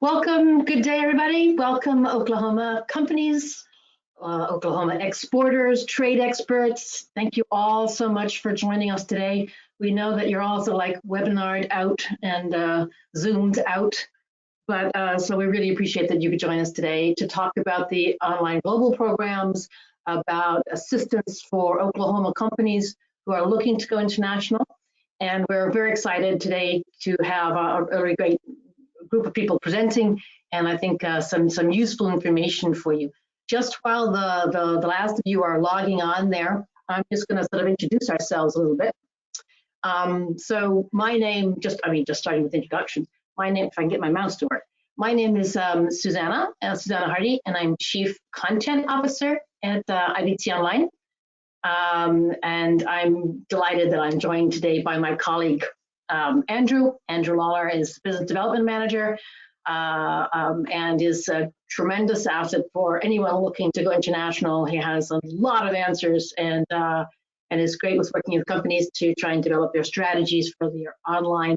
Welcome, good day everybody. Welcome Oklahoma companies, Oklahoma exporters, trade experts. Thank you all so much for joining us today. We know that you're also like webinared out and Zoomed out, but so we really appreciate that you could join us today to talk about the online global programs, about assistance for Oklahoma companies who are looking to go international. And we're very excited today to have a really great group of people presenting, and I think some useful information for you. Just while the last of you are logging on there, I'm just going to sort of introduce ourselves a little bit. So my name, just starting with introduction, my name, if I can get my mouse to work, my name is Susanna Hardy, and I'm Chief Content Officer at IBT Online. And I'm delighted that I'm joined today by my colleague, Andrew Lawler is Business Development Manager and is a tremendous asset for anyone looking to go international. He has a lot of answers and is great with working with companies to try and develop their strategies for their online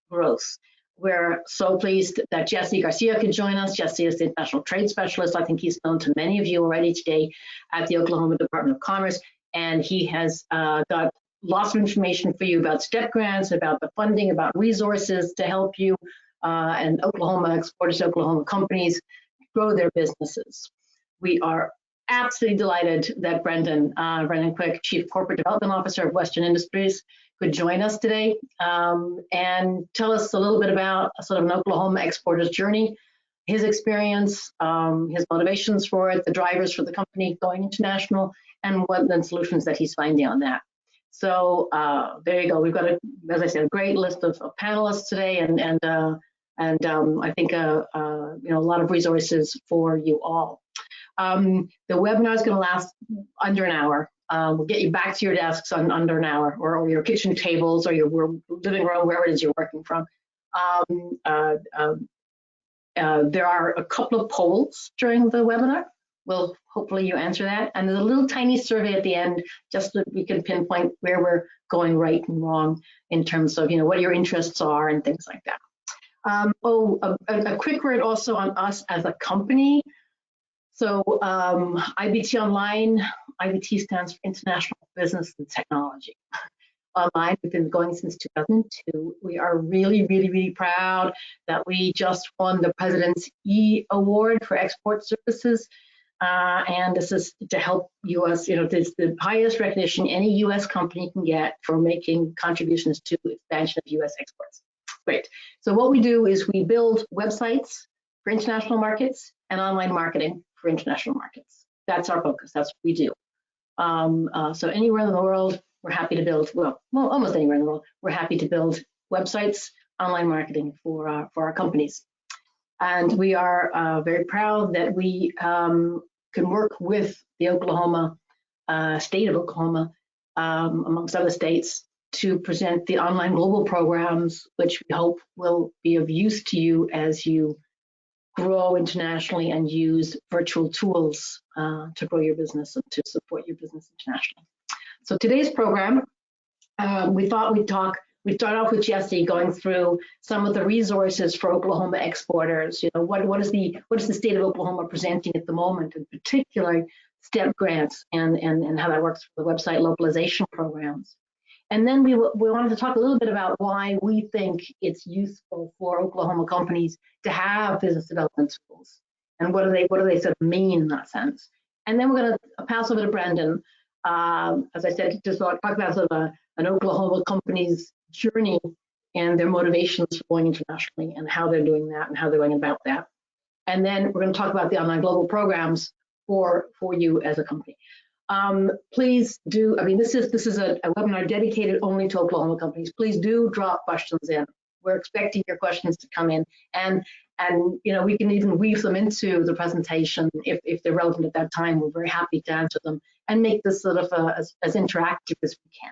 growth. We're so pleased that Jesse Garcia could join us. Jesse is the International Trade Specialist. I think he's known to many of you already today at the Oklahoma Department of Commerce, and he has got lots of information for you about STEP grants, about the funding, about resources to help you and Oklahoma exporters, Oklahoma companies grow their businesses. We are absolutely delighted that Brendon Quick, Chief Corporate Development Officer of Western Industries, could join us today and tell us a little bit about sort of an Oklahoma exporter's journey, his experience, his motivations for it, the drivers for the company going international, and what the solutions that he's finding on that. So there you go. We've got, as I said, a great list of panelists today, and I think a lot of resources for you all. The webinar is going to last under an hour. We'll get you back to your desks on under an hour, or your kitchen tables, or your living room, wherever it is you're working from. There are a couple of polls during the webinar. Well, hopefully you answer that. And there's a little tiny survey at the end, just so we can pinpoint where we're going right and wrong in terms of, what your interests are and things like that. A quick word also on us as a company. So IBT Online, IBT stands for International Business and Technology. Online, we've been going since 2002. We are really, really, really proud that we just won the President's E Award for Export Services. And this is to help U.S., it's the highest recognition any U.S. company can get for making contributions to the expansion of U.S. exports. Great. So what we do is we build websites for international markets and online marketing for international markets. That's our focus. That's what we do. So anywhere in the world, we're happy to build, well, almost anywhere in the world, we're happy to build websites, online marketing for our companies. And we are very proud that we can work with the Oklahoma, state of Oklahoma, amongst other states, to present the online global programs, which we hope will be of use to you as you grow internationally and use virtual tools to grow your business and to support your business internationally. So today's program, we thought we'd start off with Jesse going through some of the resources for Oklahoma exporters. What is the state of Oklahoma presenting at the moment, in particular STEP grants and how that works for the website localization programs. And then we wanted to talk a little bit about why we think it's useful for Oklahoma companies to have business development tools, and what do they sort of mean in that sense. And then we're going to pass over to Brendon, as I said, to talk about sort of an Oklahoma company's journey and their motivations for going internationally and how they're doing that and how they're going about that. And then we're going to talk about the online global programs for you as a company. Please do, this is a webinar dedicated only to Oklahoma companies. Please do drop questions in. We're expecting your questions to come in, and we can even weave them into the presentation if they're relevant at that time. We're very happy to answer them and make this sort of as interactive as we can.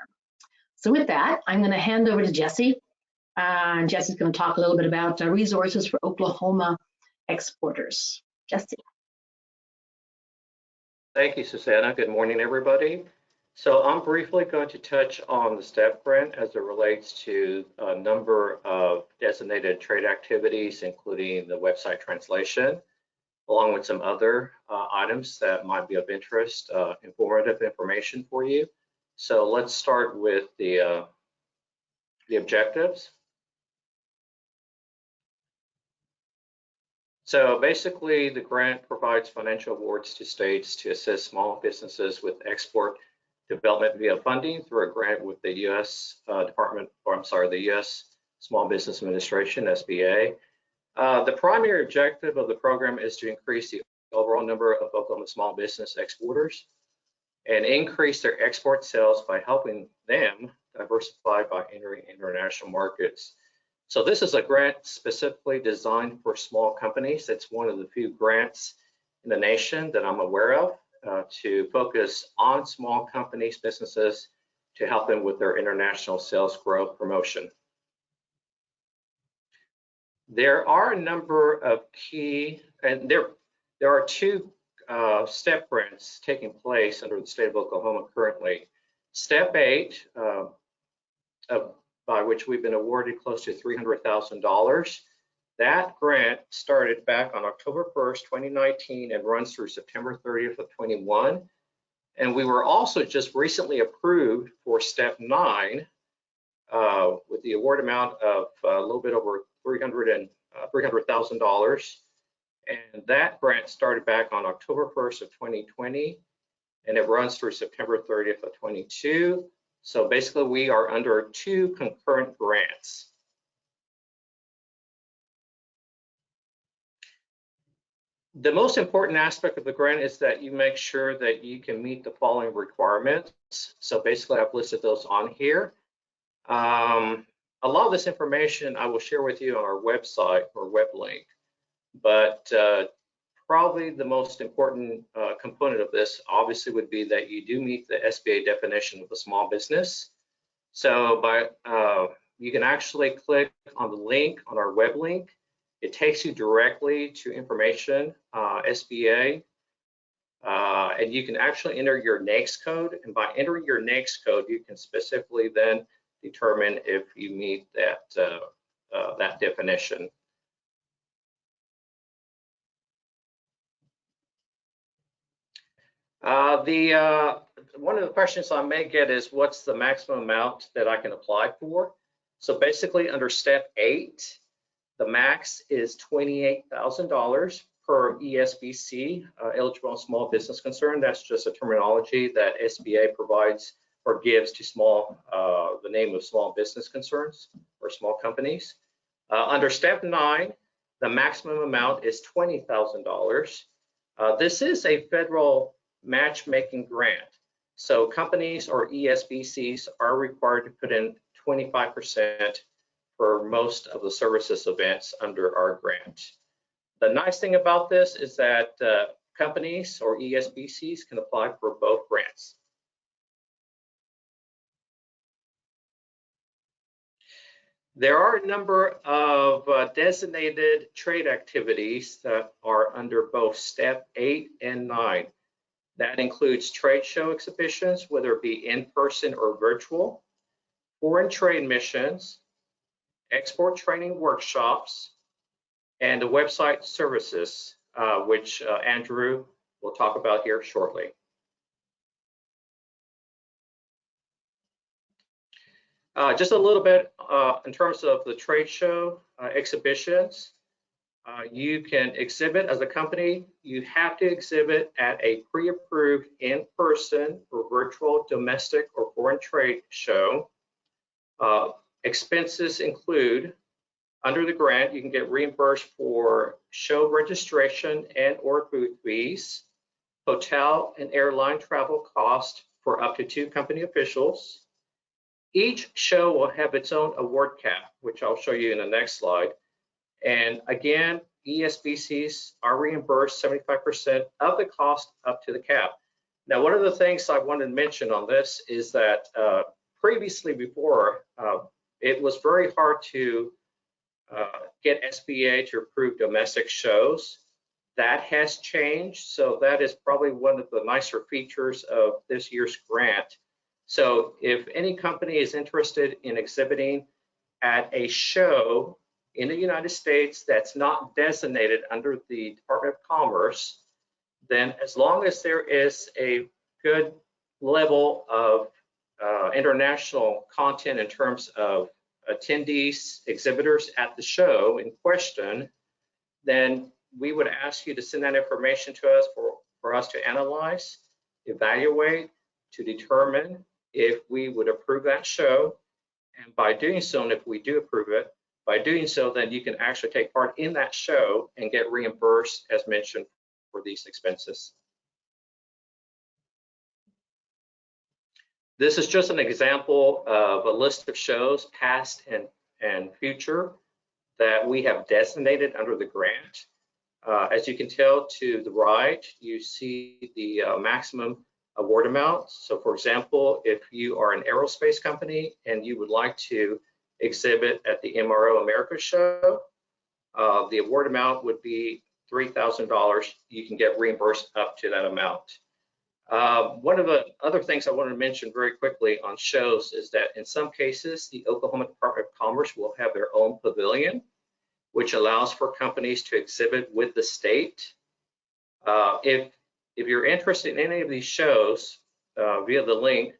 So with that, I'm going to hand over to Jesse, and Jesse's going to talk a little bit about resources for Oklahoma exporters. Jesse. Thank you, Susanna. Good morning, everybody. So I'm briefly going to touch on the STEP grant as it relates to a number of designated trade activities, including the website translation, along with some other items that might be of interest, informative information for you. So let's start with the objectives. So basically, the grant provides financial awards to states to assist small businesses with export development via funding through a grant with the U.S. the U.S. Small Business Administration, SBA. The primary objective of the program is to increase the overall number of Oklahoma small business exporters and increase their export sales by helping them diversify by entering international markets. So this is a grant specifically designed for small companies. It's one of the few grants in the nation that I'm aware of to focus on small companies, businesses, to help them with their international sales growth promotion. There are a number of key, and there are two STEP grants taking place under the state of Oklahoma currently. Step 8, by which we've been awarded close to $300,000. That grant started back on October 1st, 2019 and runs through September 30th of 21. And we were also just recently approved for Step 9 with the award amount of a little bit over $300,000. And that grant started back on October 1st of 2020 and it runs through September 30th of 22. So basically we are under 2 concurrent grants. The most important aspect of the grant is that you make sure that you can meet the following requirements. So basically I've listed those on here. A lot of this information I will share with you on our website or web link, but probably the most important component of this obviously would be that you do meet the SBA definition of a small business. So you can actually click on the link on our web link. It takes you directly to information, SBA, and you can actually enter your NAICS code. And by entering your NAICS code, you can specifically then determine if you meet that, that definition. One of the questions I may get is what's the maximum amount that I can apply for? So basically under Step 8, the max is $28,000 per ESBC, eligible small business concern. That's just a terminology that SBA provides or gives to the name of small business concerns or small companies. Under Step 9, the maximum amount is $20,000. This is a federal matchmaking grant. So companies or ESBCs are required to put in 25% for most of the services events under our grant. The nice thing about this is that companies or ESBCs can apply for both grants. There are a number of designated trade activities that are under both Step 8 and 9. That includes trade show exhibitions, whether it be in person or virtual, foreign trade missions, export training workshops, and the website services, which Andrew will talk about here shortly. Just a little bit in terms of the trade show exhibitions. You can exhibit as a company. You have to exhibit at a pre-approved in-person or virtual domestic or foreign trade show. Expenses include, under the grant, you can get reimbursed for show registration and or booth fees, hotel and airline travel cost for up to 2 company officials. Each show will have its own award cap, which I'll show you in the next slide. And again, ESBCs are reimbursed 75% of the cost up to the cap. Now, one of the things I wanted to mention on this is that previously before, it was very hard to get SBA to approve domestic shows. That has changed, so that is probably one of the nicer features of this year's grant, So if any company is interested in exhibiting at a show in the United States that's not designated under the Department of Commerce, then as long as there is a good level of international content in terms of attendees, exhibitors at the show in question, then we would ask you to send that information to us for us to analyze, evaluate, to determine if we would approve that show. And by doing so, and if we do approve it, by doing so, then you can actually take part in that show and get reimbursed, as mentioned, for these expenses. This is just an example of a list of shows, past and future, that we have designated under the grant. As you can tell to the right, you see the maximum award amount. So for example, if you are an aerospace company and you would like to exhibit at the MRO America show, the award amount would be $3,000. You can get reimbursed up to that amount. One of the other things I want to mention very quickly on shows is that in some cases, the Oklahoma Department of Commerce will have their own pavilion, which allows for companies to exhibit with the state. If you're interested in any of these shows via the link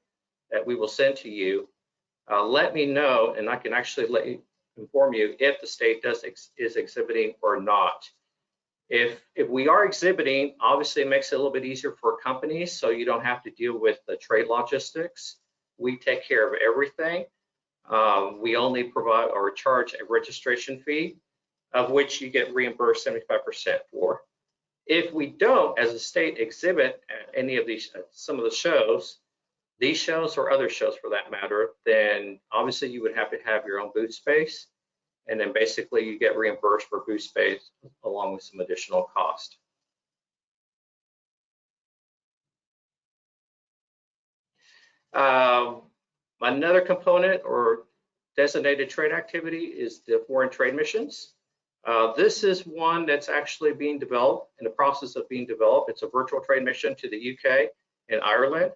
that we will send to you, let me know, and I can actually inform you if the state is exhibiting or not. If we are exhibiting, obviously it makes it a little bit easier for companies, so you don't have to deal with the trade logistics. We take care of everything. We only provide or charge a registration fee, of which you get reimbursed 75% for. If we don't, as a state, exhibit at any of these, some of the shows, these shows or other shows for that matter, then obviously you would have to have your own booth space, and then basically you get reimbursed for booth space along with some additional cost. Another component or designated trade activity is the foreign trade missions. This is one that's actually being developed, in the process of being developed. It's a virtual trade mission to the UK and Ireland,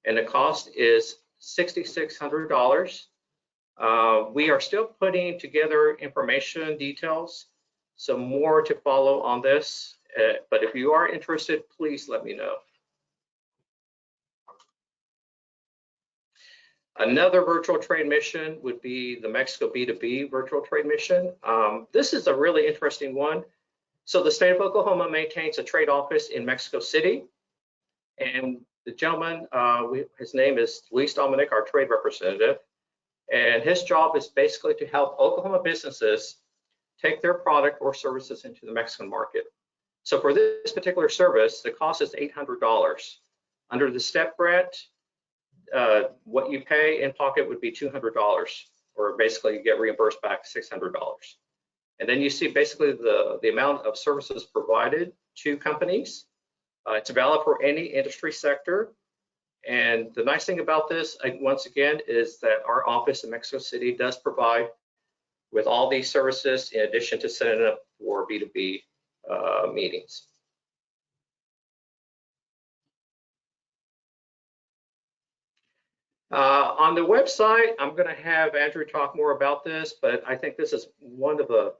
and the cost is $6,600. We are still putting together information details, so more to follow on this, but if you are interested, please let me know. Another virtual trade mission would be the Mexico B2B virtual trade mission. This is a really interesting one. So the state of Oklahoma maintains a trade office in Mexico City, and the gentleman, his name is Luis Dominic, our trade representative, and his job is basically to help Oklahoma businesses take their product or services into the Mexican market. So for this particular service, the cost is $800. Under the STEP grant, what you pay in pocket would be $200, or basically you get reimbursed back $600. And then you see basically the amount of services provided to companies. It's valid for any industry sector. And the nice thing about this, once again, is that our office in Mexico City does provide with all these services in addition to setting up for B2B meetings. On the website, I'm going to have Andrew talk more about this, but I think this is one of the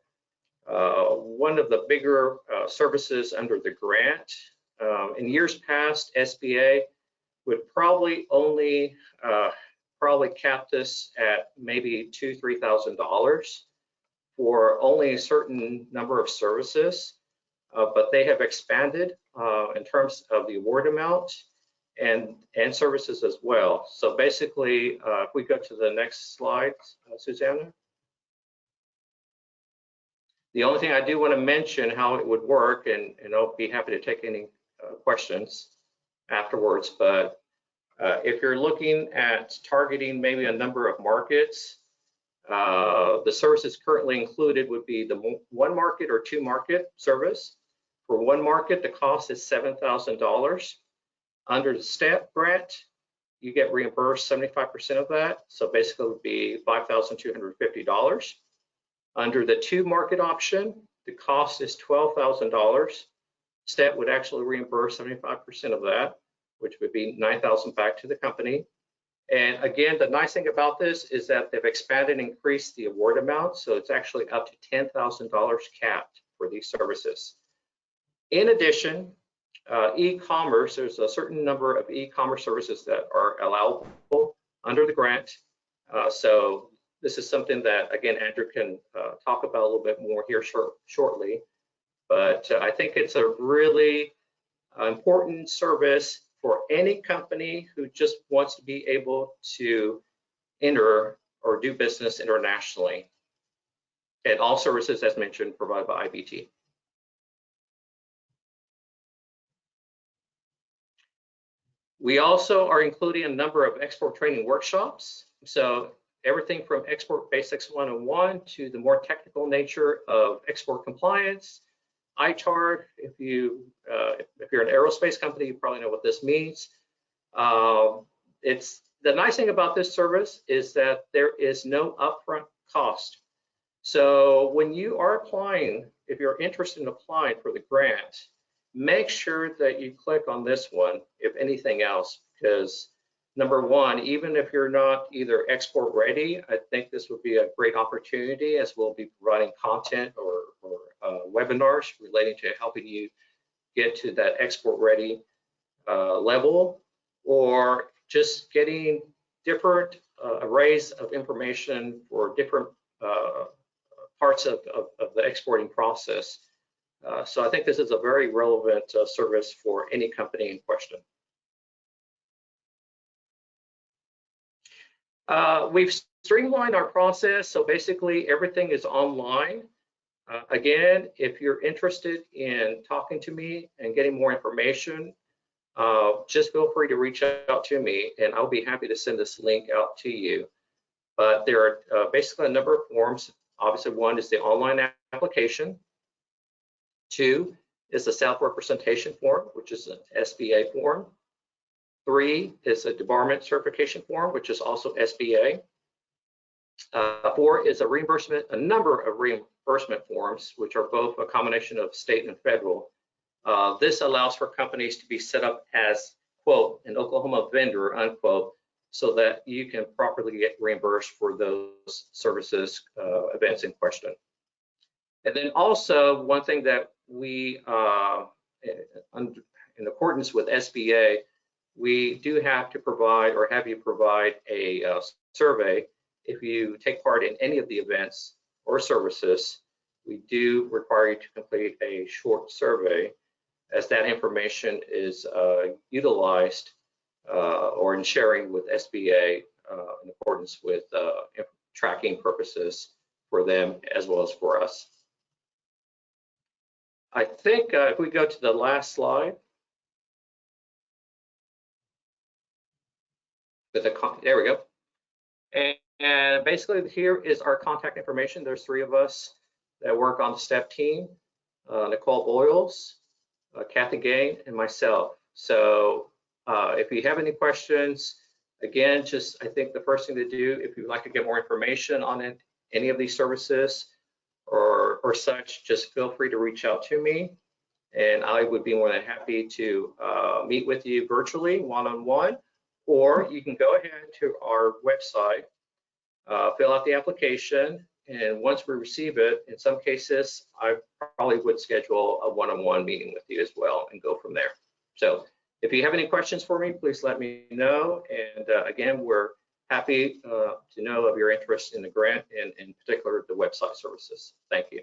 bigger services under the grant. In years past, SBA would probably only cap this at maybe $2,000–$3,000 for only a certain number of services, but they have expanded in terms of the award amount and services as well. So basically, if we go to the next slide, Susanna. The only thing I do want to mention how it would work, and I'll be happy to take any questions afterwards, but if you're looking at targeting maybe a number of markets, the services currently included would be the one market or two market service. For one market, the cost is $7,000. Under the STEP grant, you get reimbursed 75% of that. So basically it would be $5,250. Under the two market option, the cost is $12,000. STEP would actually reimburse 75% of that, which would be $9,000 back to the company. And again, the nice thing about this is that they've expanded and increased the award amount, so it's actually up to $10,000 capped for these services. In addition, e-commerce, there's a certain number of e-commerce services that are allowable under the grant. So this is something that, again, Andrew can talk about a little bit more here shortly. But I think it's a really important service for any company who just wants to be able to enter or do business internationally. And all services, as mentioned, provided by IBT. We also are including a number of export training workshops. So everything from Export Basics 101 to the more technical nature of export compliance, ITAR. If you're an aerospace company, you probably know what this means. It's the nice thing about this service is that there is no upfront cost. So when you are applying, if you're interested in applying for the grant, make sure that you click on this one, if anything else, because number one, even if you're not either export ready, I think this would be a great opportunity, as we'll be providing content or webinars relating to helping you get to that export ready level, or just getting different arrays of information for different parts of the exporting process. So I think this is a very relevant service for any company in question. We've streamlined our process, so basically everything is online. Again, if you're interested in talking to me and getting more information, just feel free to reach out to me, and I'll be happy to send this link out to you. But there are basically a number of forms. Obviously, one is the online application. 2 is the self-representation form, which is an SBA form. 3 is a debarment certification form, which is also SBA. 4 is a number of reimbursement forms, which are both a combination of state and federal. This allows for companies to be set up as, quote, an Oklahoma vendor, unquote, so that you can properly get reimbursed for those services, events in question. And then also, one thing that we, in accordance with SBA, we do have to provide, or have you provide, a survey. If you take part in any of the events or services, we do require you to complete a short survey, as that information is utilized or in sharing with SBA in accordance with tracking purposes for them as well as for us. I think if we go to the last slide, there we go. And basically here is our contact information. There's 3 of us that work on the STEP team, Nicole Boyles, Kathy Gain, and myself. So if you have any questions, again, I think the first thing to do, if you'd like to get more information on any of these services or such, just feel free to reach out to me, and I would be more than happy to meet with you virtually, one-on-one, or you can go ahead to our website, fill out the application, and once we receive it, in some cases, I probably would schedule a one-on-one meeting with you as well and go from there. So if you have any questions for me, please let me know. And again, we're happy to know of your interest in the grant, and in particular, the website services. Thank you.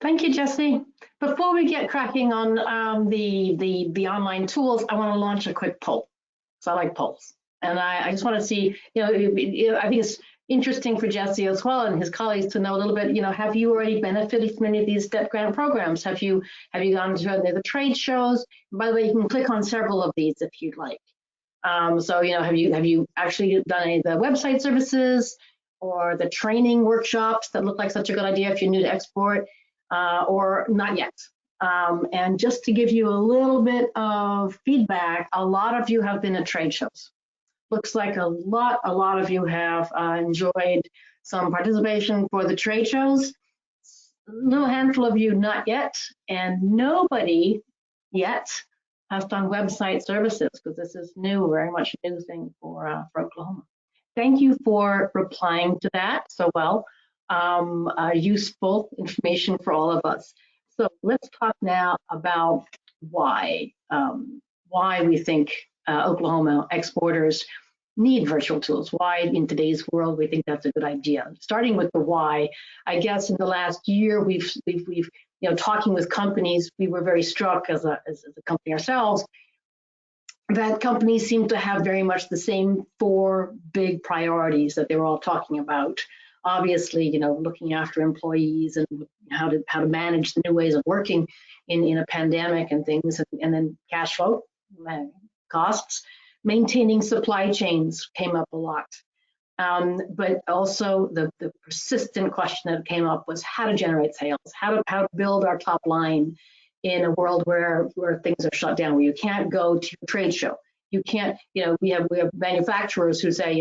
Thank you, Jesse. Before we get cracking on the online tools, I want to launch a quick poll. So I like polls. And I just want to see, I think it's interesting for Jesse as well and his colleagues to know a little bit, have you already benefited from any of these STEP grant programs? Have you gone to the trade shows? By the way, you can click on several of these if you'd like. So, have you actually done any of the website services or the training workshops that look like such a good idea if you're new to export, or not yet? And just to give you a little bit of feedback, a lot of you have been at trade shows. Looks like a lot of you have enjoyed some participation for the trade shows. A little handful of you not yet, and nobody yet passed on website services, because this is new, very much a new thing for Oklahoma. Thank you for replying to that so well. Useful information for all of us. So let's talk now about why we think Oklahoma exporters need virtual tools. Why in today's world we think that's a good idea. Starting with the why, I guess in the last year we've talking with companies, we were very struck as a company ourselves that companies seem to have very much the same 4 big priorities that they were all talking about. Obviously, looking after employees and how to manage the new ways of working in a pandemic and things, and then cash flow, costs. Maintaining supply chains came up a lot. But also the persistent question that came up was how to generate sales, how to build our top line in a world where things are shut down, where you can't go to a trade show. You can't, we have manufacturers who say,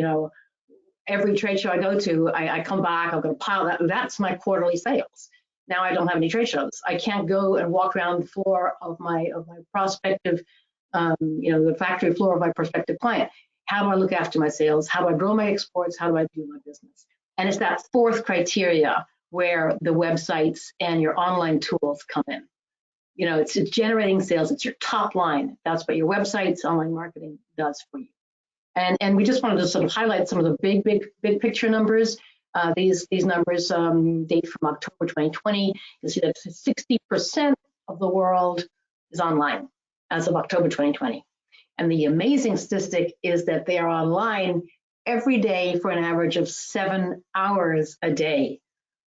every trade show I go to, I come back, I'm going to pile that's my quarterly sales. Now I don't have any trade shows. I can't go and walk around the floor of my prospective, the factory floor of my prospective client. How do I look after my sales? How do I grow my exports? How do I do my business? And it's that 4th criteria where the websites and your online tools come in. It's generating sales. It's your top line. That's what your websites, online marketing does for you. And we just wanted to sort of highlight some of the big picture numbers. These numbers date from October 2020. You'll see that 60% of the world is online as of October 2020. And the amazing statistic is that they are online every day for an average of 7 hours a day.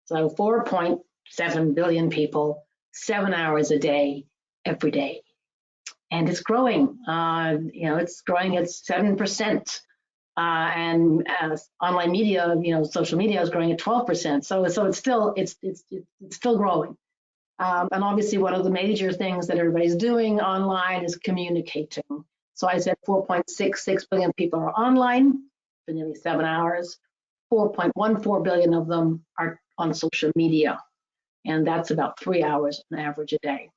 So 4.7 billion people, 7 hours a day, every day. And it's growing. It's growing at 7%. And online media, social media is growing at 12%. So it's still growing. And obviously, one of the major things that everybody's doing online is communicating. So I said 4.66 billion people are online for nearly 7 hours. 4.14 billion of them are on social media, and that's about 3 hours on average a day.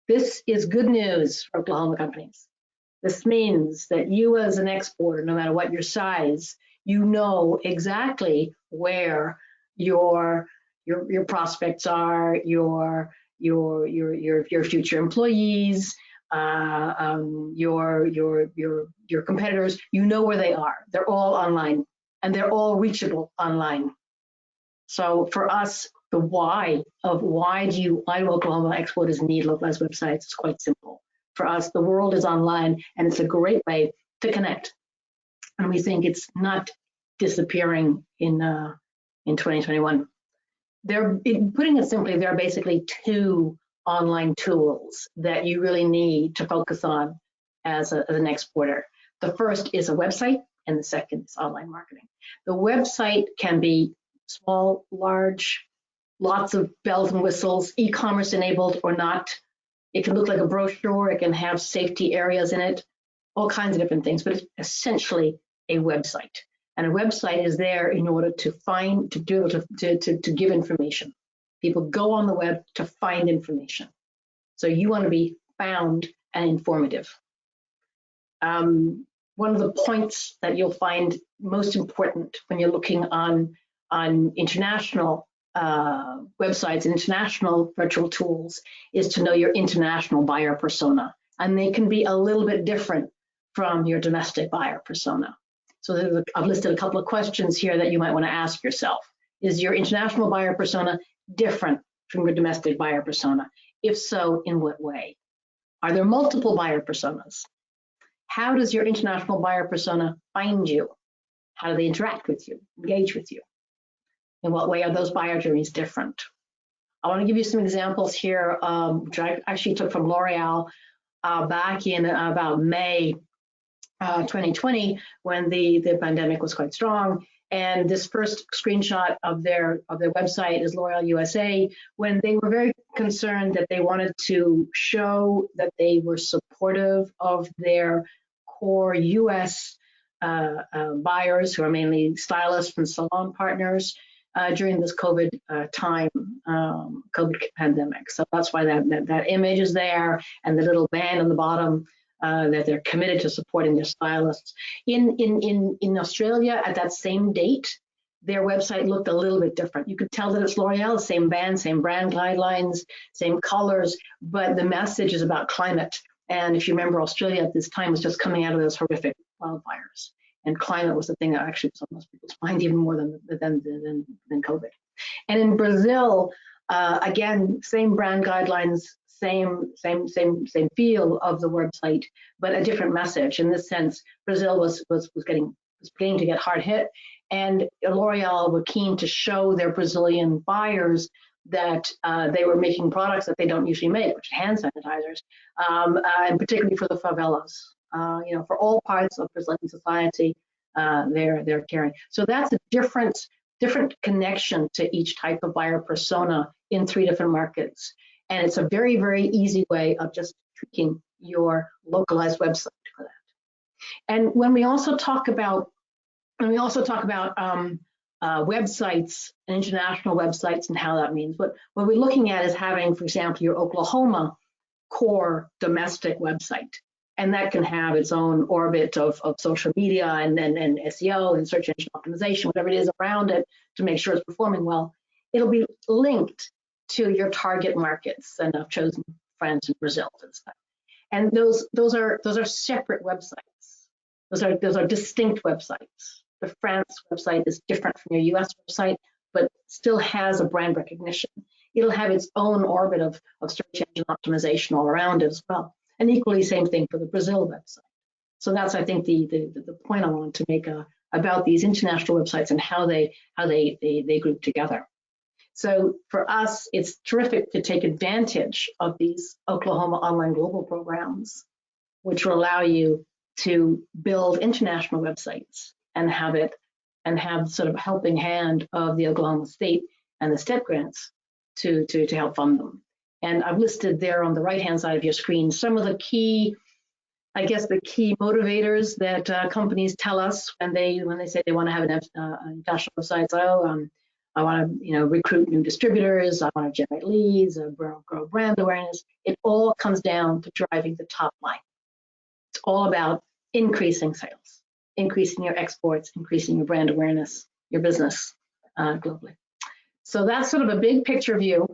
This is good news for Oklahoma companies. This means that you as an exporter, no matter what your size, you know exactly where your prospects are, your future employees, your competitors. You know where they are. They're all online, and they're all reachable online. So for us, the why do Oklahoma exporters need localized websites is quite simple. For us, the world is online, and it's a great way to connect. And we think it's not disappearing in 2021. Putting it simply, there are basically 2 online tools that you really need to focus on as an exporter. The first is a website, and the second is online marketing. The website can be small, large, lots of bells and whistles, e-commerce enabled or not. It can look like a brochure. It can have safety areas in it, all kinds of different things, but it's essentially a website. And a website is there in order to be able to give information. People go on the web to find information. So you want to be found and informative. One of the points that you'll find most important when you're looking on international websites and international virtual tools is to know your international buyer persona. And they can be a little bit different from your domestic buyer persona. So I've listed a couple of questions here that you might want to ask yourself. Is your international buyer persona different from your domestic buyer persona? If so, in what way? Are there multiple buyer personas? How does your international buyer persona find you? How do they interact with you, engage with you? In what way are those buyer journeys different? I want to give you some examples here, which I actually took from L'Oreal back in about May 2020, when the pandemic was quite strong. And this first screenshot of their website is L'Oreal USA, when they were very concerned that they wanted to show that they were supportive of their core US buyers, who are mainly stylists and salon partners, during this COVID time, COVID pandemic. So that's why that image is there, and the little band on the bottom that they're committed to supporting their stylists. In Australia, at that same date, their website looked a little bit different. You could tell that it's L'Oreal, same band, same brand guidelines, same colors, but the message is about climate. And if you remember, Australia at this time was just coming out of those horrific wildfires, and climate was the thing that actually was on most people's mind even more than COVID. And in Brazil, again, same brand guidelines, same feel of the website, but a different message. In this sense, Brazil was beginning to get hard hit, and L'Oreal were keen to show their Brazilian buyers that they were making products that they don't usually make, which are hand sanitizers, and particularly for the favelas. For all parts of Brazilian society, they're caring. So that's a different connection to each type of buyer persona in 3 different markets. And it's a very, very easy way of just tweaking your localized website for that. And when we also talk about websites and international websites and how that means, what we're looking at is having, for example, your Oklahoma core domestic website. And that can have its own orbit of social media and SEO and search engine optimization, whatever it is around it to make sure it's performing well. It'll be linked to your target markets, and I've chosen France and Brazil and stuff. And those are separate websites. Those are distinct websites. The France website is different from your US website, but still has a brand recognition. It'll have its own orbit of search engine optimization all around it as well. And equally, same thing for the Brazil website. So that's, I think, the point I wanted to make about these international websites and how they group together. So for us, it's terrific to take advantage of these Oklahoma Online Global programs, which will allow you to build international websites and have sort of a helping hand of the Oklahoma State and the STEP grants to help fund them. And I've listed there on the right-hand side of your screen some of the key, I guess, the key motivators that companies tell us when they say they want to have an international website. So, I want to recruit new distributors. I want to generate leads, grow brand awareness. It all comes down to driving the top line. It's all about increasing sales, increasing your exports, increasing your brand awareness, your business globally. So that's sort of a big picture view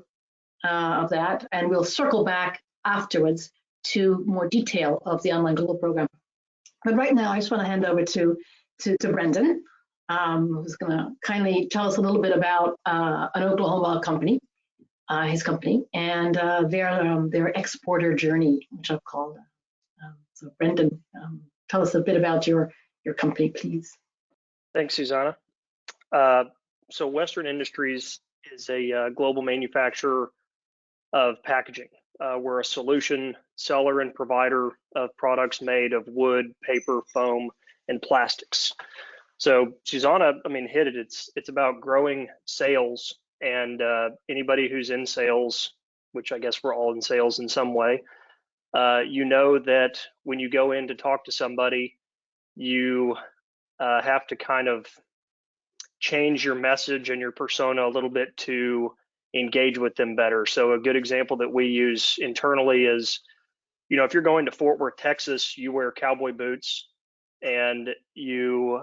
of that, and we'll circle back afterwards to more detail of the Online Global program. But right now, I just want to hand over to Brendon, who's going to kindly tell us a little bit about an Oklahoma company, his company, and their exporter journey, which I've called. So Brendon, tell us a bit about your company, please. Thanks, Susanna. So Western Industries is a global manufacturer of packaging. We're a solution seller and provider of products made of wood, paper, foam, and plastics. So Susanna, hit it. It's about growing sales, and anybody who's in sales, which I guess we're all in sales in some way, that when you go in to talk to somebody, you have to kind of change your message and your persona a little bit to engage with them better. So a good example that we use internally is, if you're going to Fort Worth, Texas, you wear cowboy boots and you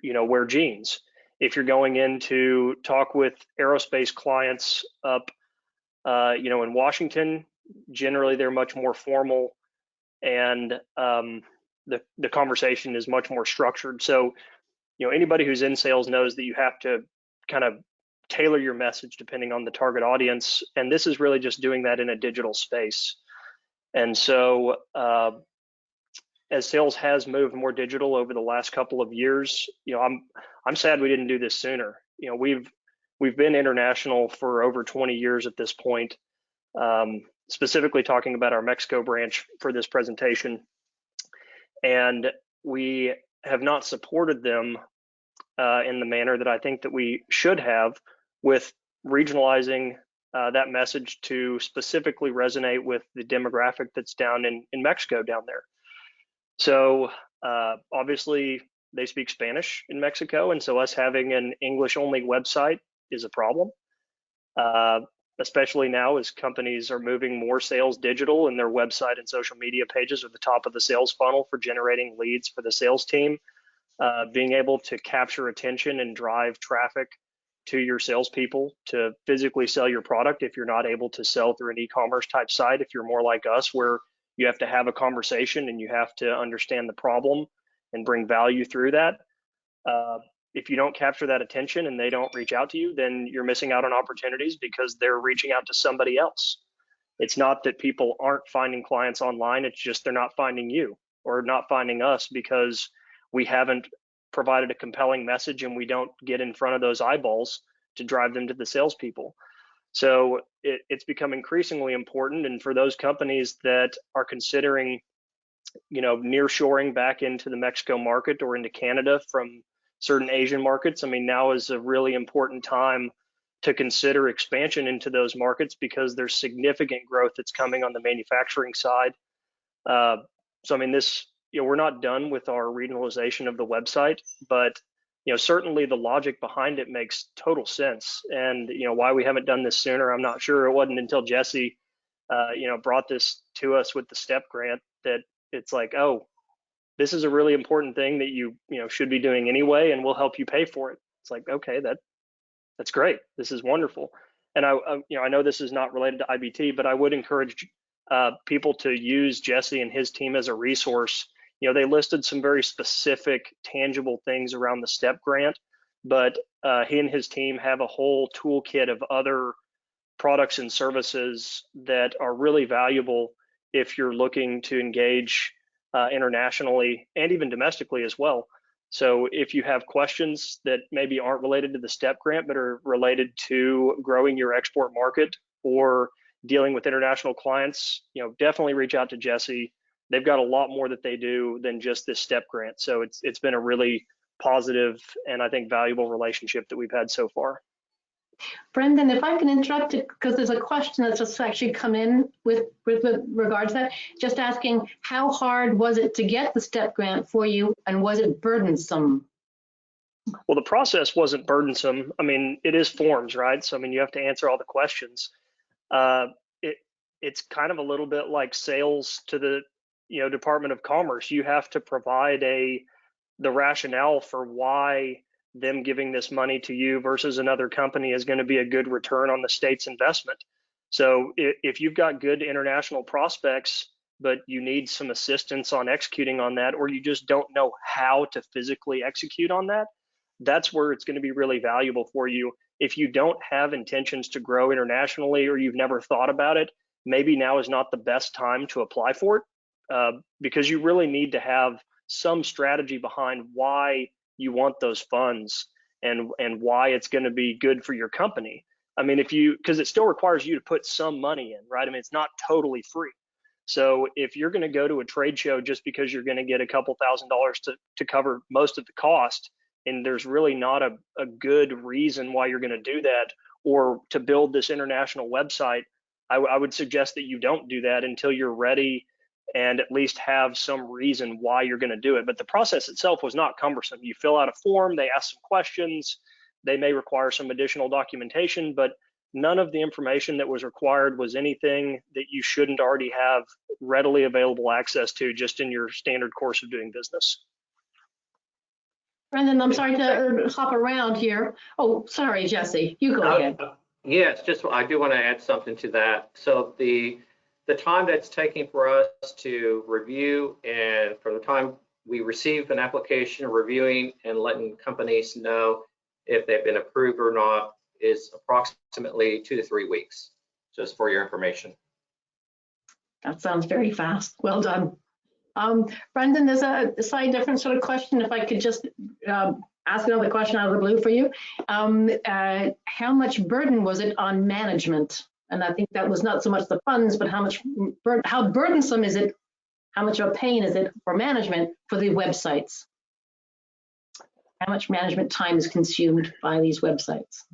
wear jeans. If you're going in to talk with aerospace clients up, in Washington, generally they're much more formal, and the conversation is much more structured. So, anybody who's in sales knows that you have to kind of tailor your message depending on the target audience, and this is really just doing that in a digital space. And so as sales has moved more digital over the last couple of years, I'm sad we didn't do this sooner. We've been international for over 20 years at this point, specifically talking about our Mexico branch for this presentation, and we have not supported them in the manner that I think that we should have, with regionalizing that message to specifically resonate with the demographic that's down in Mexico down there. So obviously they speak Spanish in Mexico, and so us having an English only website is a problem. especially now as companies are moving more sales digital, and their website and social media pages are the top of the sales funnel for generating leads for the sales team. Being able to capture attention and drive traffic to your salespeople to physically sell your product if you're not able to sell through an e-commerce type site, if you're more like us where you have to have a conversation and you have to understand the problem and bring value through that. If you don't capture that attention and they don't reach out to you, then you're missing out on opportunities because they're reaching out to somebody else. It's not that people aren't finding clients online, it's just they're not finding you or not finding us because we haven't provided a compelling message and we don't get in front of those eyeballs to drive them to the salespeople. So it's become increasingly important. And for those companies that are considering, nearshoring back into the Mexico market or into Canada from certain Asian markets, I mean, now is a really important time to consider expansion into those markets because there's significant growth that's coming on the manufacturing side. So, I mean, we're not done with our regionalization of the website, but certainly the logic behind it makes total sense. And why we haven't done this sooner, I'm not sure. It wasn't until Jesse, brought this to us with the STEP grant that it's like, oh, this is a really important thing that you should be doing anyway, and we'll help you pay for it. It's like, okay, that's great. This is wonderful. And I know this is not related to IBT, but I would encourage people to use Jesse and his team as a resource. They listed some very specific, tangible things around the STEP grant, but he and his team have a whole toolkit of other products and services that are really valuable if you're looking to engage internationally and even domestically as well. So if you have questions that maybe aren't related to the STEP grant, but are related to growing your export market or dealing with international clients, definitely reach out to Jesse. They've got a lot more that they do than just this STEP grant. So it's been a really positive and I think valuable relationship that we've had so far. Brendon, if I can interrupt it, because there's a question that's just actually come in with regard to that, just asking how hard was it to get the STEP grant for you, and was it burdensome? Well, the process wasn't burdensome. I mean, it is forms, right? So, I mean, you have to answer all the questions. It's kind of a little bit like sales to the Department of Commerce. You have to provide the rationale for why them giving this money to you versus another company is going to be a good return on the state's investment. So if you've got good international prospects, but you need some assistance on executing on that, or you just don't know how to physically execute on that, that's where it's going to be really valuable for you. If you don't have intentions to grow internationally, or you've never thought about it, maybe now is not the best time to apply for it, because you really need to have some strategy behind why you want those funds and why it's going to be good for your company. I mean, because it still requires you to put some money in, right? I mean, it's not totally free. So if you're going to go to a trade show just because you're going to get a couple $1,000s to cover most of the cost, and there's really not a good reason why you're going to do that, or to build this international website, I would suggest that you don't do that until you're ready and at least have some reason why you're going to do it. But the process itself was not cumbersome. You fill out a form, they ask some questions, they may require some additional documentation, but none of the information that was required was anything that you shouldn't already have readily available access to just in your standard course of doing business. Brendon, I'm sorry to hop around here. Oh, sorry, Jesse, you go ahead. Yes, I do want to add something to that. So the time that's taking for us to review, and from the time we receive an application, reviewing and letting companies know if they've been approved or not, is approximately 2 to 3 weeks, just for your information. That sounds very fast. Well done. Brendon, there's a slightly different sort of question. If I could just ask another question out of the blue for you. How much burden was it on management? And I think that was not so much the funds, but how burdensome is it? How much of a pain is it for management for the websites? How much management time is consumed by these websites?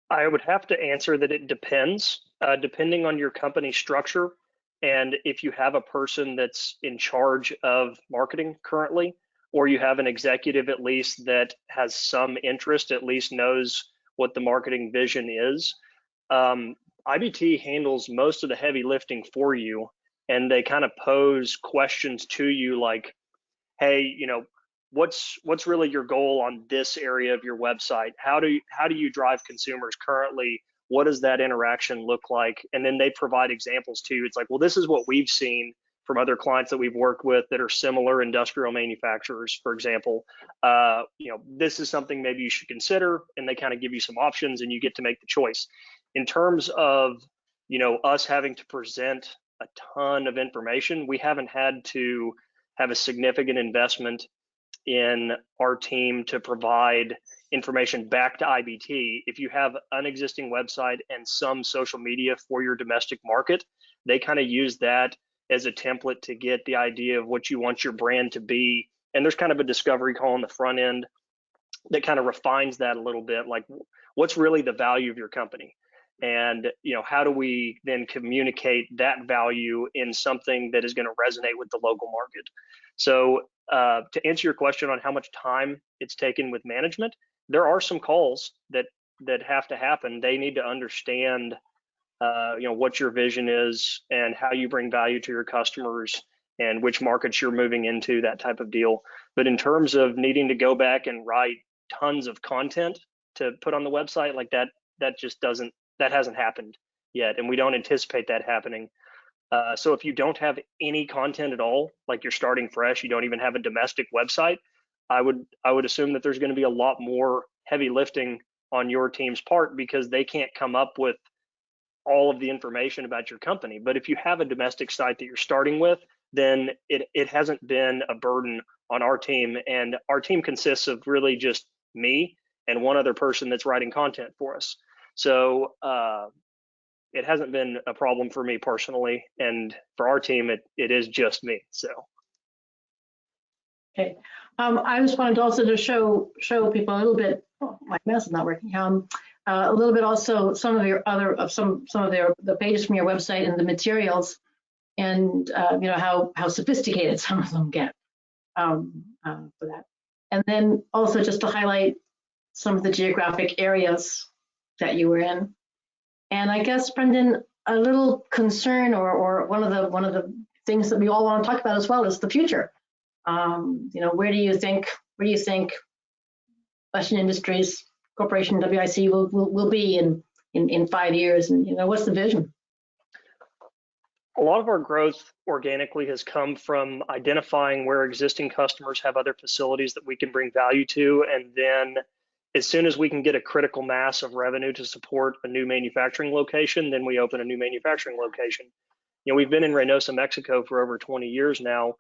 I would have to answer that it depends, depending on your company structure. And if you have a person that's in charge of marketing currently, or you have an executive at least that has some interest, at least knows what the marketing vision is, IBT handles most of the heavy lifting for you, and they kind of pose questions to you like, hey, what's really your goal on this area of your website? How do you drive consumers currently? What does that interaction look like? And then they provide examples too. It's like, well, this is what we've seen from other clients that we've worked with that are similar industrial manufacturers, for example. This is something maybe you should consider, and they kind of give you some options, and you get to make the choice. In terms of us having to present a ton of information, we haven't had to have a significant investment in our team to provide information back to IBT. If you have an existing website and some social media for your domestic market, they kind of use that as a template to get the idea of what you want your brand to be. And there's kind of a discovery call on the front end that kind of refines that a little bit, like what's really the value of your company? And how do we then communicate that value in something that is going to resonate with the local market? So to answer your question on how much time it's taken with management, there are some calls that have to happen. They need to understand what your vision is and how you bring value to your customers and which markets you're moving into, that type of deal. But in terms of needing to go back and write tons of content to put on the website, like that hasn't happened yet, and we don't anticipate that happening. So if you don't have any content at all, like you're starting fresh, you don't even have a domestic website, I would assume that there's going to be a lot more heavy lifting on your team's part because they can't come up with all of the information about your company. But if you have a domestic site that you're starting with, then it hasn't been a burden on our team. And our team consists of really just me and one other person that's writing content for us. So it hasn't been a problem for me personally, and for our team, it is just me. So. Okay, I just wanted also to show people a little bit. Oh, my mouse is not working. A little bit also some of the pages from your website and the materials, and how sophisticated some of them get for that. And then also just to highlight some of the geographic areas that you were in. And I guess, Brendon, a little concern or one of the things that we all want to talk about as well is the future. Where do you think Western Industries Corporation WIC will be in 5 years, and what's the vision? A lot of our growth organically has come from identifying where existing customers have other facilities that we can bring value to, and then as soon as we can get a critical mass of revenue to support a new manufacturing location, then we open a new manufacturing location. We've been in Reynosa, Mexico for over 20 years now,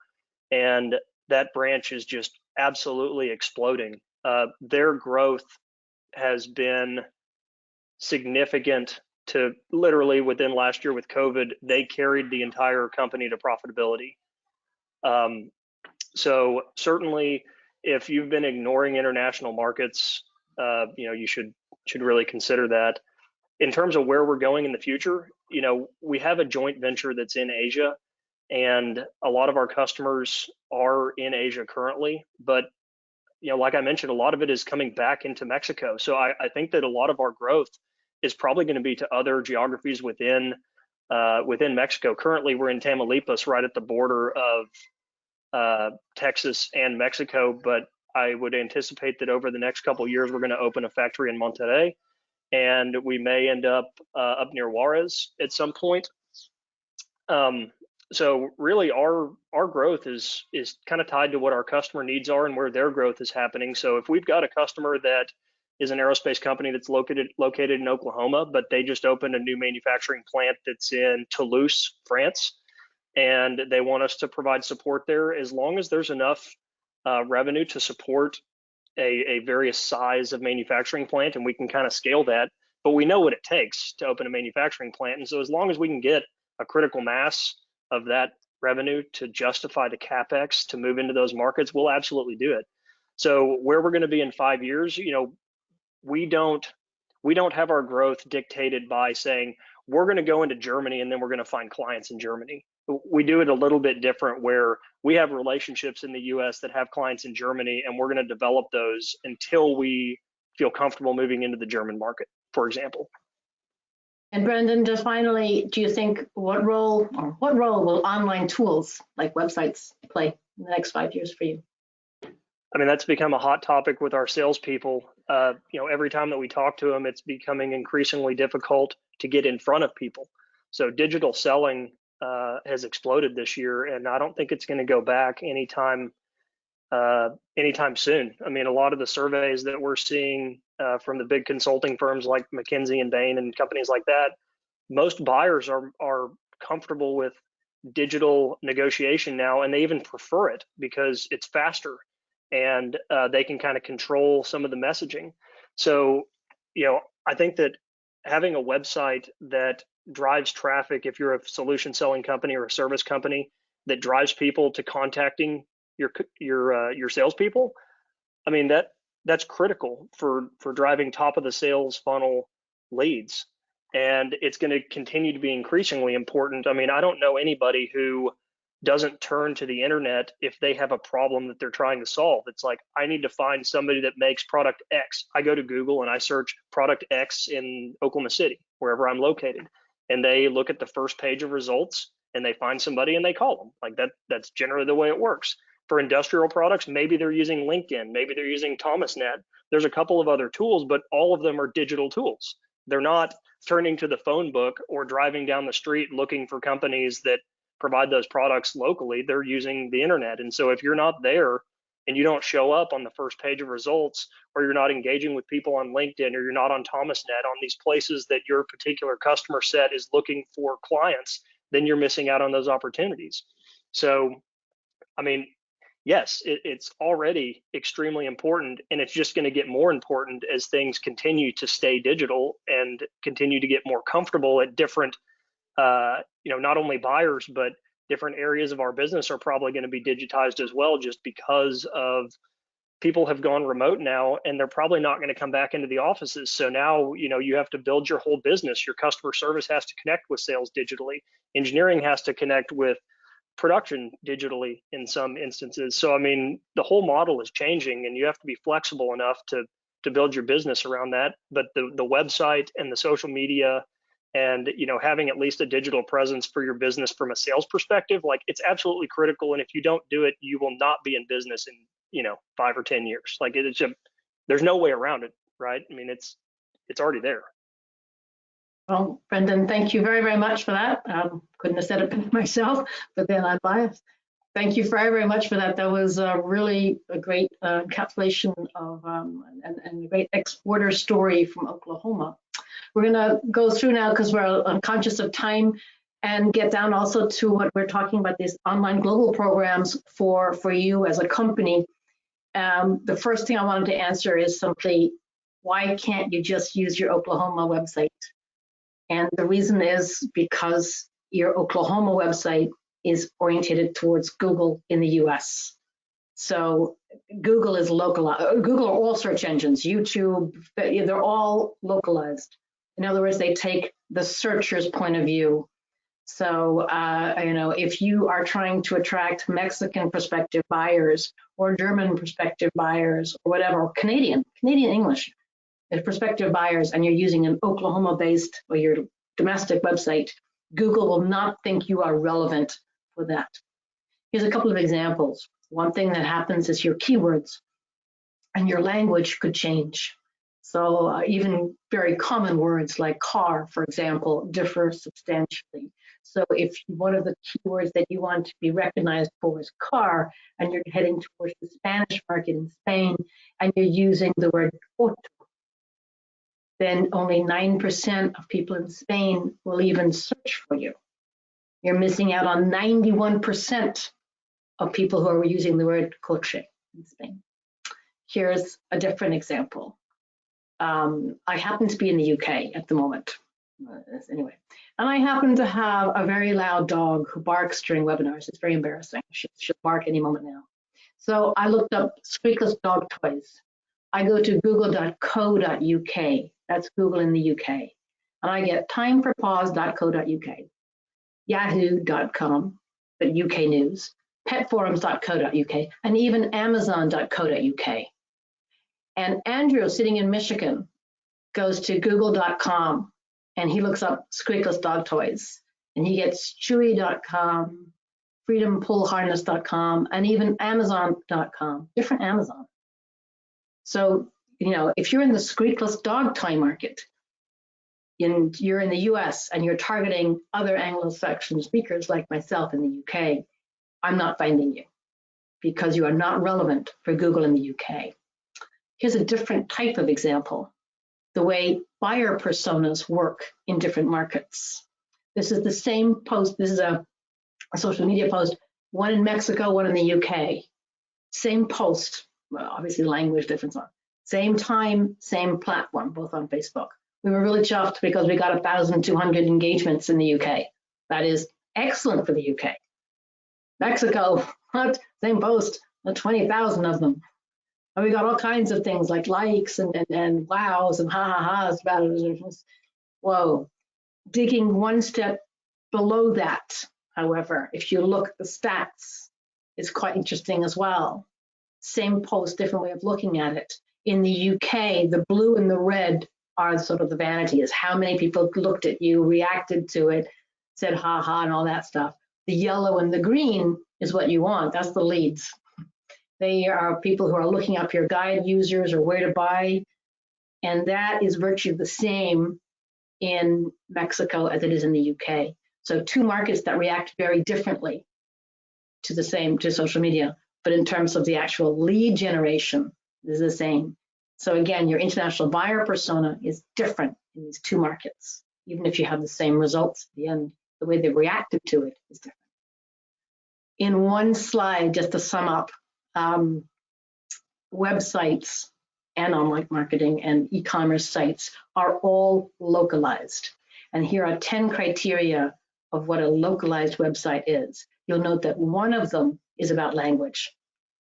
and that branch is just absolutely exploding. Their growth has been significant to literally within last year with COVID, they carried the entire company to profitability. So certainly if you've been ignoring international markets, you should really consider that. In terms of where we're going in the future, we have a joint venture that's in Asia, and a lot of our customers are in Asia currently, but like I mentioned, a lot of it is coming back into Mexico. So I think that a lot of our growth is probably going to be to other geographies within Mexico. Currently, we're in Tamaulipas, right at the border of Texas and Mexico, but I would anticipate that over the next couple of years, we're going to open a factory in Monterrey, and we may end up near Juarez at some point. So really our growth is kind of tied to what our customer needs are and where their growth is happening. So if we've got a customer that is an aerospace company that's located in Oklahoma, but they just opened a new manufacturing plant that's in Toulouse, France, and they want us to provide support there, as long as there's enough revenue to support a various size of manufacturing plant, and we can kind of scale that, but we know what it takes to open a manufacturing plant. And so as long as we can get a critical mass of that revenue to justify the CapEx to move into those markets, we'll absolutely do it. So where we're going to be in 5 years, we don't have our growth dictated by saying we're going to go into Germany and then we're going to find clients in Germany. We do it a little bit different, where we have relationships in the US that have clients in Germany, and we're going to develop those until we feel comfortable moving into the German market, for example. And Brendon, just finally, do you think what role will online tools like websites play in the next 5 years for you? I mean, that's become a hot topic with our salespeople. Every time that we talk to them, it's becoming increasingly difficult to get in front of people. So digital selling has exploded this year, and I don't think it's going to go back anytime soon. I mean, a lot of the surveys that we're seeing from the big consulting firms like McKinsey and Bain and companies like that, most buyers are comfortable with digital negotiation now, and they even prefer it because it's faster and they can kind of control some of the messaging. So, I think that having a website that drives traffic, if you're a solution selling company or a service company that drives people to contacting your salespeople, I mean, that's critical for driving top of the sales funnel leads. And it's going to continue to be increasingly important. I mean, I don't know anybody who doesn't turn to the internet if they have a problem that they're trying to solve. It's like, I need to find somebody that makes product X. I go to Google and I search product X in Oklahoma City, wherever I'm located. And they look at the first page of results and they find somebody and they call them. Like that's generally the way it works. For industrial products, maybe they're using LinkedIn, maybe they're using Thomasnet. There's a couple of other tools, but all of them are digital tools. They're not turning to the phone book or driving down the street looking for companies that provide those products locally. They're using the internet. And so if you're not there and you don't show up on the first page of results, or you're not engaging with people on LinkedIn, or you're not on Thomasnet, on these places that your particular customer set is looking for clients, then you're missing out on those opportunities. So, I mean, yes, it's already extremely important, and it's just going to get more important as things continue to stay digital and continue to get more comfortable at different, not only buyers, but different areas of our business are probably going to be digitized as well, just because of people have gone remote now, and they're probably not going to come back into the offices. So now, you have to build your whole business. Your customer service has to connect with sales digitally. Engineering has to connect with production digitally in some instances. So, I mean, the whole model is changing, and you have to be flexible enough to build your business around that. But the website and the social media and, having at least a digital presence for your business from a sales perspective, like, it's absolutely critical. And if you don't do it, you will not be in business in, 5 or 10 years. Like, there's no way around it, right? I mean, it's already there. Well, Brendon, thank you very, very much for that. Couldn't have said it myself, but then I'm biased. Thank you very, very much for that. That was really a great encapsulation of and a great exporter story from Oklahoma. We're going to go through now, because we're unconscious of time, and get down also to what we're talking about, these online global programs for you as a company. The first thing I wanted to answer is simply, why can't you just use your Oklahoma website? And the reason is because your Oklahoma website is oriented towards Google in the US. So Google is localized. Google are all search engines, YouTube, they're all localized. In other words, they take the searcher's point of view. So, if you are trying to attract Mexican prospective buyers or German prospective buyers or whatever, or Canadian English prospective buyers, and you're using an Oklahoma-based or your domestic website, Google will not think you are relevant for that. Here's a couple of examples. One thing that happens is your keywords and your language could change. So even very common words like car, for example, differ substantially. So if one of the keywords that you want to be recognized for is car, and you're heading towards the Spanish market in Spain, and you're using the word auto, then only 9% of people in Spain will even search for you. You're missing out on 91% of people who are using the word coche in Spain. Here's a different example. I happen to be in the UK at the moment, anyway, and I happen to have a very loud dog who barks during webinars. It's very embarrassing. She'll bark any moment now. So I looked up squeakless dog toys. I go to google.co.uk. That's Google in the UK. And I get timeforpause.co.uk, yahoo.com, but UK news, petforums.co.uk, and even amazon.co.uk. And Andrew, sitting in Michigan, goes to google.com and he looks up squeakless dog toys, and he gets Chewy.com, freedompullharness.com, and even Amazon.com, different Amazon. So, you know, if you're in the squeakless dog toy market, and you're in the US and you're targeting other Anglo-Saxon speakers like myself in the UK, I'm not finding you because you are not relevant for Google in the UK. Here's a different type of example, the way buyer personas work in different markets. This is the same post. This is a social media post, one in Mexico, one in the UK. Same post, well, obviously language difference on. Same time, same platform, both on Facebook. We were really chuffed because we got 1,200 engagements in the UK. That is excellent for the UK. Mexico, what? Same post, 20,000 of them. And we got all kinds of things like likes and wows and ha-ha-has about it. Whoa. Digging one step below that, however, if you look at the stats, it's quite interesting as well. Same post, different way of looking at it. In the UK, the blue and the red are sort of the vanity, is how many people looked at you, reacted to it, said ha-ha and all that stuff. The yellow and the green is what you want. That's the leads. They are people who are looking up your guide users or where to buy. And that is virtually the same in Mexico as it is in the UK. So two markets that react very differently to social media, but in terms of the actual lead generation, is the same. So again, your international buyer persona is different in these two markets, even if you have the same results at the end, the way they reacted to it is different. In one slide, just to sum up, websites and online marketing and e-commerce sites are all localized. And here are 10 criteria of what a localized website is. You'll note that one of them is about language.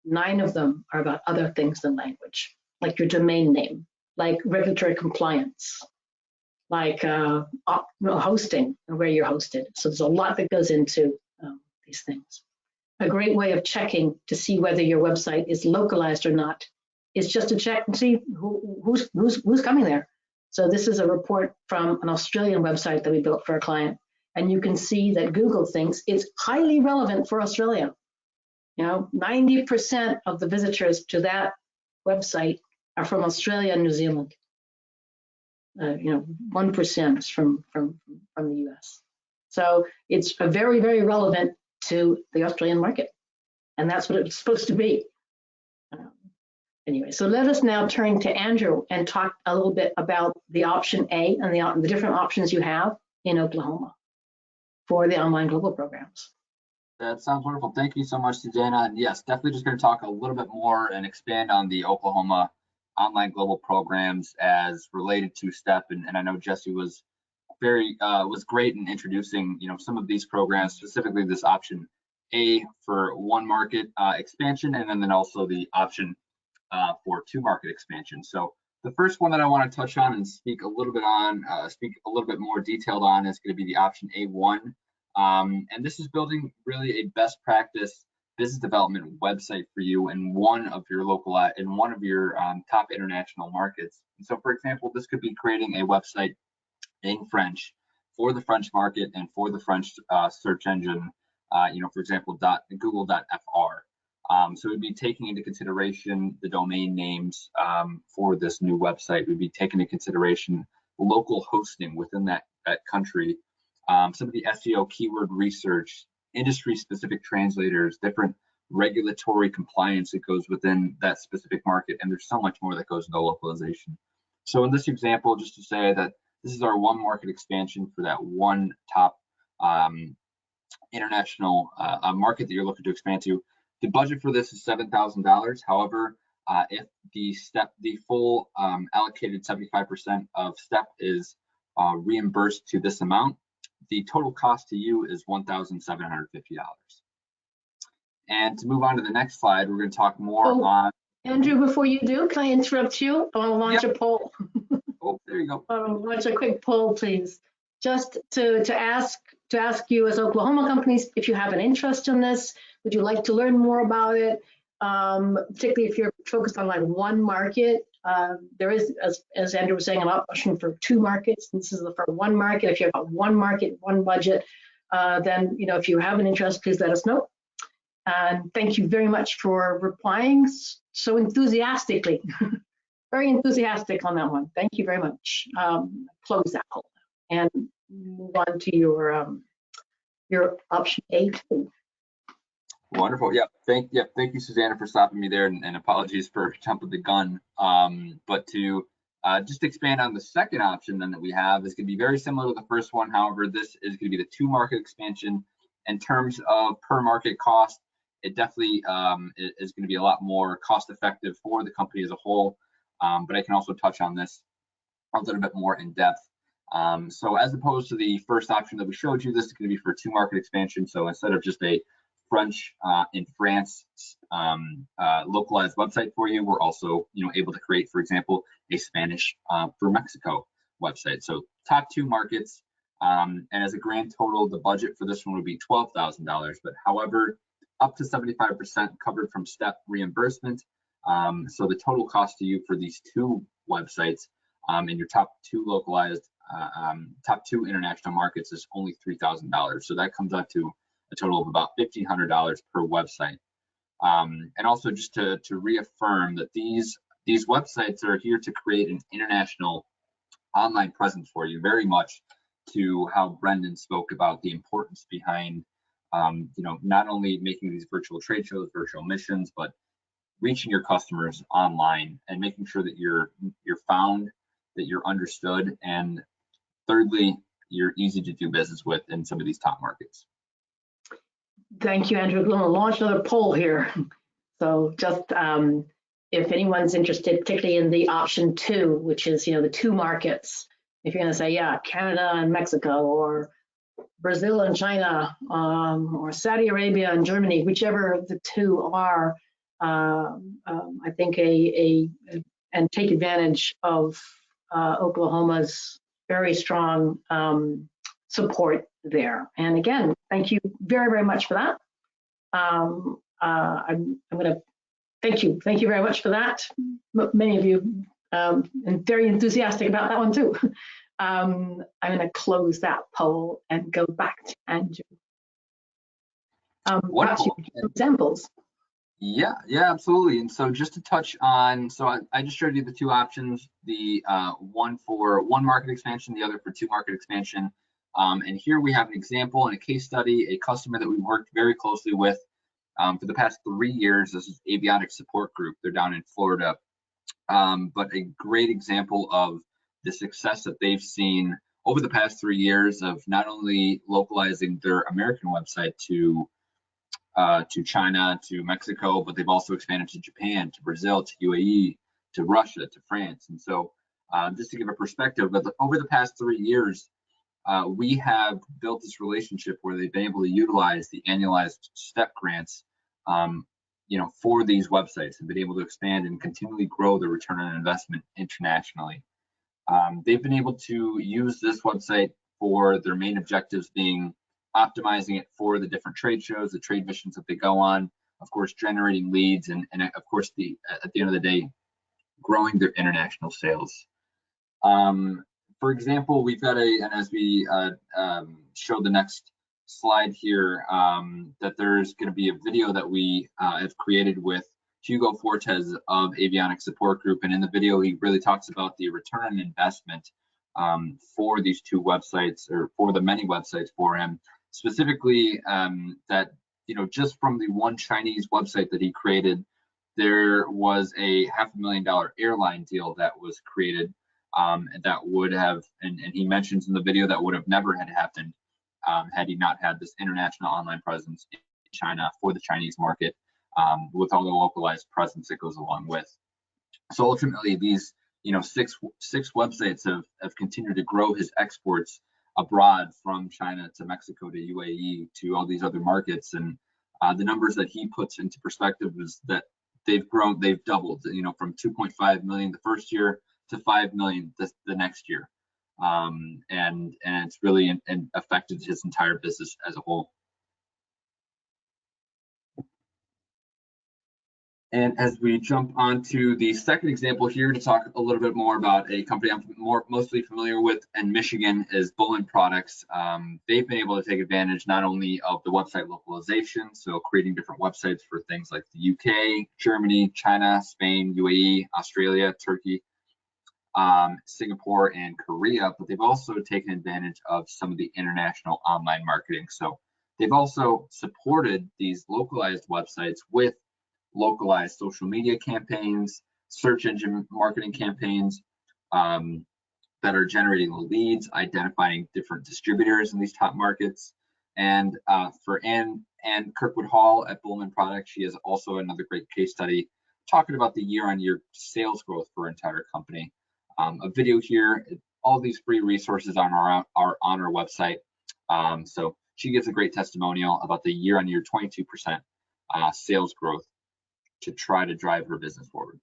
9 of them are about other things than language, like your domain name, like regulatory compliance, like hosting and where you're hosted. So there's a lot that goes into these things. A great way of checking to see whether your website is localized or not is just to check and see who's coming there. So this is a report from an Australian website that we built for a client, and you can see that Google thinks it's highly relevant for Australia. You know, 90% of the visitors to that website are from Australia and New Zealand. 1% is from the US. So it's very, very relevant to the Australian market, and that's what it's supposed to be. Anyway, so let us now turn to Andrew and talk a little bit about the option A and the different options you have in Oklahoma for the online global programs. That sounds wonderful. Thank you so much, Susanna. And yes, definitely just going to talk a little bit more and expand on the Oklahoma online global programs as related to STEP. And I know Jesse was great in introducing, some of these programs, specifically this option A for one market expansion, and then also the option for 2 market expansion. So the first one that I want to touch on and speak a little bit more detailed on is going to be the option A1. And this is building really a best practice business development website for you in one of your top international markets. And so, for example, this could be creating a website in French for the French market and for the French search engine, for example, google.fr. So we'd be taking into consideration the domain names for this new website. We'd be taking into consideration local hosting within that country, some of the SEO keyword research, industry-specific translators, different regulatory compliance that goes within that specific market, and there's so much more that goes into localization. So in this example, just to say that this is our one market expansion for that one top international market that you're looking to expand to. The budget for this is $7,000. However, if the full allocated 75% of STEP is reimbursed to this amount, the total cost to you is $1,750. And to move on to the next slide, we're going to talk more on. Andrew, before you do, can I interrupt you? I want to launch a poll. Oh, there you go. Launch a quick poll, please. Just to ask you as Oklahoma companies, if you have an interest in this, would you like to learn more about it? Particularly if you're focused on like one market, there is, as Andrew was saying, an option for 2 markets. This is for 1 market. If you have 1 market, 1 budget, then if you have an interest, please let us know. And thank you very much for replying so enthusiastically. Very enthusiastic on that one. Thank you very much. Close that poll and move on to your option 8. Wonderful. Thank you, Susanna, for stopping me there, and apologies for jumping the gun. But to just expand on the second option then that we have is going to be very similar to the first one. However, this is going to be the 2 market expansion. In terms of per market cost, it definitely is going to be a lot more cost effective for the company as a whole. But I can also touch on this a little bit more in depth. So as opposed to the first option that we showed you, this is going to be for 2 market expansion. So instead of just a French in France localized website for you, we're also able to create, for example, a Spanish for Mexico website. So top 2 markets, and as a grand total, the budget for this one would be $12,000. But however, up to 75% covered from step reimbursement. So the total cost to you for these 2 websites in your top 2 localized, top 2 international markets is only $3,000. So that comes out to a total of about $1,500 per website. And also just to reaffirm that these websites are here to create an international online presence for you, very much to how Brendon spoke about the importance behind not only making these virtual trade shows, virtual missions, but reaching your customers online and making sure that you're found, that you're understood, and thirdly, you're easy to do business with in some of these top markets. Thank you, Andrew. We're going to launch another poll here. So just if anyone's interested, particularly in the option 2, which is the 2 markets, if you're going to say, Canada and Mexico, or Brazil and China, or Saudi Arabia and Germany, whichever the 2 are, I think and take advantage of Oklahoma's very strong support there. And again, thank you very, very much for that. I'm going to thank you very much for that. Many of you and very enthusiastic about that one too. I'm going to close that poll and go back to Andrew. Wonderful. Examples. Yeah, absolutely. And so just to touch on, so I just showed you the 2 options, the one for 1 market expansion, the other for 2 market expansion. And here we have an example and a case study, a customer that we worked very closely with for the past 3 years. This is Avionics Support Group. They're down in Florida. But a great example of the success that they've seen over the past 3 years of not only localizing their American website to China, to Mexico, but they've also expanded to Japan, to Brazil, to UAE, to Russia, to France. And so just to give a perspective, but over the past 3 years, we have built this relationship where they've been able to utilize the annualized step grants, for these websites and been able to expand and continually grow the return on investment internationally. They've been able to use this website for their main objectives being optimizing it for the different trade shows, the trade missions that they go on, of course, generating leads, and of course, at the end of the day, growing their international sales. For example, we've got and as we show the next slide here, that there's going to be a video that we have created with Hugo Fortes of Avionics Support Group. And in the video, he really talks about the return on investment for these 2 websites, or for the many websites for him. Specifically, that, just from the 1 Chinese website that he created, there was a $500,000 airline deal that was created. And that would have, and he mentions in the video, that would have never had happened had he not had this international online presence in China for the Chinese market, with all the localized presence that goes along with. So ultimately, these 6 websites have continued to grow his exports abroad from China to Mexico to UAE to all these other markets. And the numbers that he puts into perspective is that they've doubled, from 2.5 million the first year to 5 million the next year. And it's really affected his entire business as a whole. And as we jump onto the second example here to talk a little bit more about a company I'm mostly familiar with in Michigan is Bullen Products. They've been able to take advantage not only of the website localization, so creating different websites for things like the UK, Germany, China, Spain, UAE, Australia, Turkey, Singapore, and Korea, but they've also taken advantage of some of the international online marketing. So they've also supported these localized websites with localized social media campaigns, search engine marketing campaigns that are generating leads, identifying different distributors in these top markets. And for Ann Kirkwood Hall at Bullen Products, she has also another great case study talking about the year-on-year sales growth for her entire company. A video here, all these free resources on our website. So she gives a great testimonial about the year-on-year 22% sales growth to try to drive her business forward.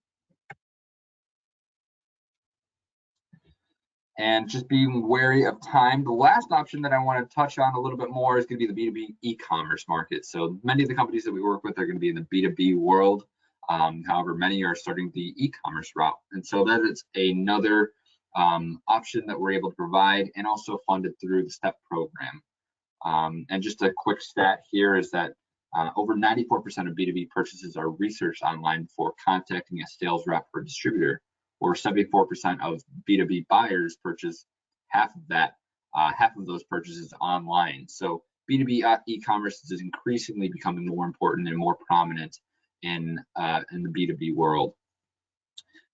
And just being wary of time, the last option that I want to touch on a little bit more is going to be the B2B e-commerce market. So many of the companies that we work with are going to be in the B2B world. However, many are starting the e-commerce route. And so that is another option that we're able to provide and also funded through the STEP program. And just a quick stat here is that over 94% of B2B purchases are researched online before contacting a sales rep or distributor, or 74% of B2B buyers purchase half of those purchases online. So B2B e-commerce is increasingly becoming more important and more prominent in the B2B world.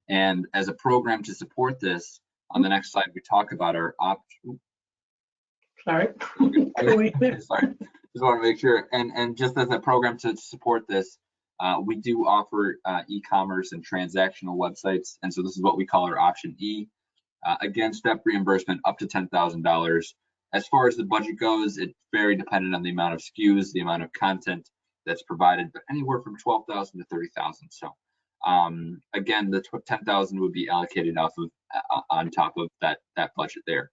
And as a program to support this, on the next slide we talk about our option. Sorry. Sorry. Just want to make sure, and just as a program to support this, we do offer e-commerce and transactional websites, and so this is what we call our option E. Again, step reimbursement up to $10,000. As far as the budget goes, it's very dependent on the amount of SKUs, the amount of content that's provided, but anywhere from $12,000 to $30,000. So again, the $10,000 would be allocated off of on top of that budget there.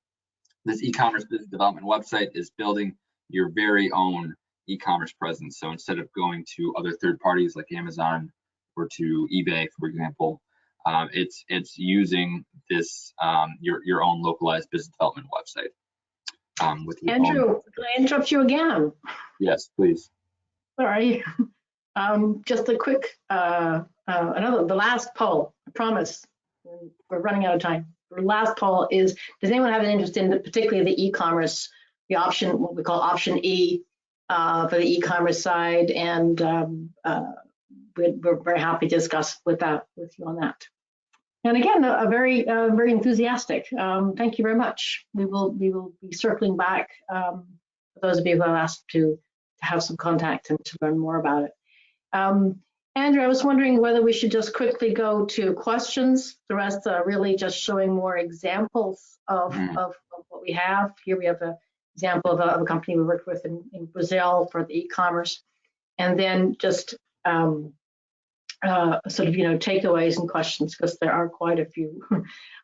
This e-commerce business development website is building your very own e-commerce presence. So instead of going to other third parties like Amazon or to eBay, for example, it's using this your own localized business development website. With Andrew, can I interrupt you again? Yes, please. Sorry. Just a quick the last poll. I promise we're running out of time. The last poll is: does anyone have an interest in particularly the e-commerce, the option, what we call option E, for the e-commerce side? And we're very happy to discuss with you on that. And again, a very enthusiastic. Thank you very much. We will be circling back for those of you who have asked to have some contact and to learn more about it. Andrew, I was wondering whether we should just quickly go to questions. The rest are really just showing more examples of what we have. Here we have an example of a company we worked with in Brazil for the e-commerce, and then just sort of, takeaways and questions, because there are quite a few.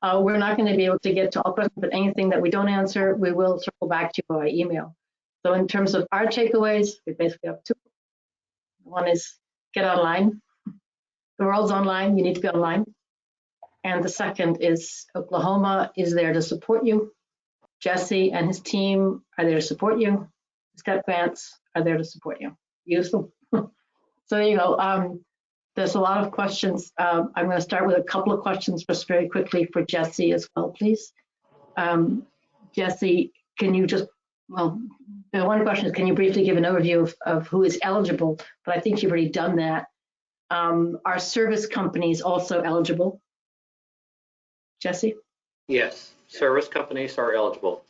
We're not going to be able to get to all questions, but anything that we don't answer, we will circle back to you by email. So in terms of our takeaways, we basically have two. One is get online. The world's online, you need to be online. And the second is Oklahoma is there to support you. Jesse and his team are there to support you. Step grants are there to support you. Use them. So there you go. There's a lot of questions. I'm going to start with a couple of questions just very quickly for Jesse as well, please. Jesse, can you just, the one question is, can you briefly give an overview of who is eligible? But I think you've already done that. Are service companies also eligible? Jesse? Yes, service companies are eligible.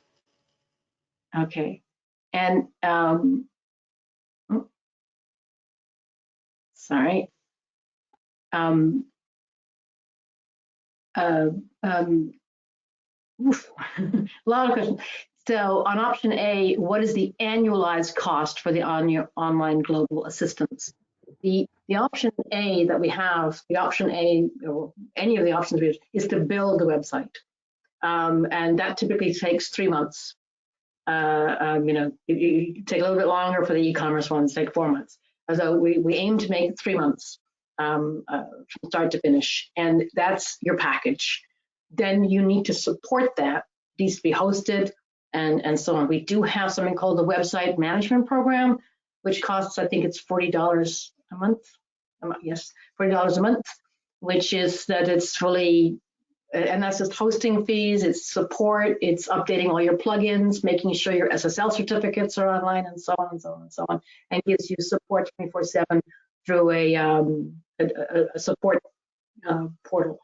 Okay. And sorry. A lot of questions. So on option A, what is the annualized cost for the online global assistance? The option A that we have, the option A, or any of the options we have, is to build the website. And that typically takes 3 months. It take a little bit longer for the e-commerce ones, take 4 months. So we aim to make it 3 months. from start to finish, and that's your package. Then you need to support that. It needs to be hosted and so on. We do have something called the website management program, which costs, I think it's $40 a month. Yes, $40 a month, which is that it's fully, and that's just hosting fees, it's support, it's updating all your plugins, making sure your SSL certificates are online, and so on and so on and so on, and gives you support 24/7 through a support portal.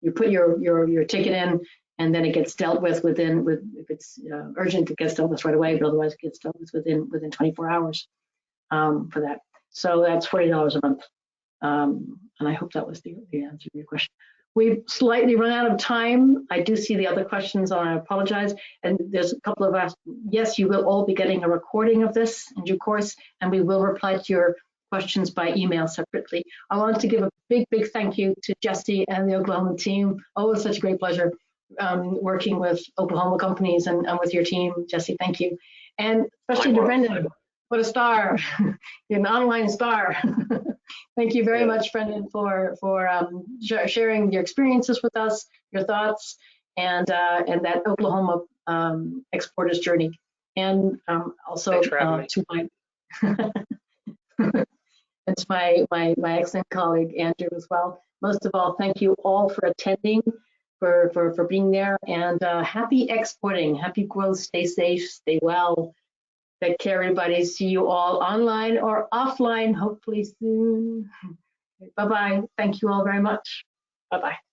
You put your ticket in, and then it gets dealt with if it's urgent, it gets dealt with right away, but otherwise it gets dealt with within 24 hours for that. So that's $40 a month. And I hope that was the answer to your question. We've slightly run out of time. I do see the other questions, and I apologize. And there's a couple of us. Yes, you will all be getting a recording of this in due course, and we will reply to your questions by email separately. I want to give a big thank you to Jesse and the Oklahoma team. Oh, it's such a great pleasure working with Oklahoma companies and with your team. Jesse, thank you. And especially to Brendon, what a star. You're an online star. Thank you very much, Brendon, for sharing your experiences with us, your thoughts, and that Oklahoma exporter's journey. And also to my it's my excellent colleague Andrew as well. Most of all, thank you all for attending, for being there, and happy exporting, happy growth. Stay safe, stay well. Take care, everybody. See you all online or offline, hopefully soon. Bye-bye. Thank you all very much. Bye-bye.